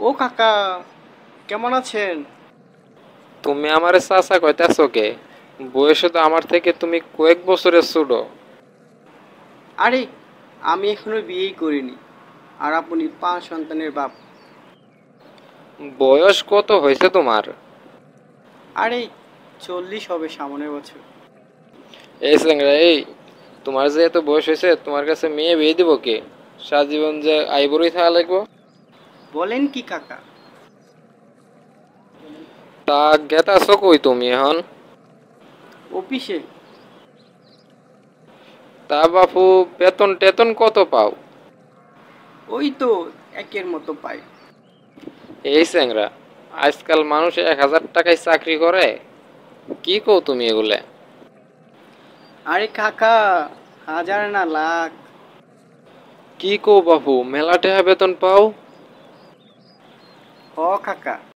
ও কাকা, কেমন আছেন? তুমি আমারে চাচা কইতাছো কে? বয়সে তো আমার থেকে তুমি কয়েক বছরের ছোট। আরে, আমি এখনো বিয়েই করিনি। আর আপনি 5 সন্তানের বাপ। বয়স কত হয়েছে তোমার? আরে, 40 হবে সামনের বছর। এই স্যাংরা এই, তোমার যে এত বয়স হয়েছে তোমার কাছে মেয়ে বিয়ে দিব কে? সারা যে আইবুড়োই থাকা লাগবো? বলেন কি কাকা? তা গেতাছো কই তুমি এখন? অফিসে। তা বাপু, বেতন টেতন কত পাও? ওই তো একের মতো পাই। এই স্যাংরা, আজকাল মানুষ 1,000 টাকায় চাকরি করে? কি কও তুমি এগুলা? আরে কাকা, হাজার না লাখ। কি কও বাপু, মেলা টাকা বেতন পাও? হ কাকা।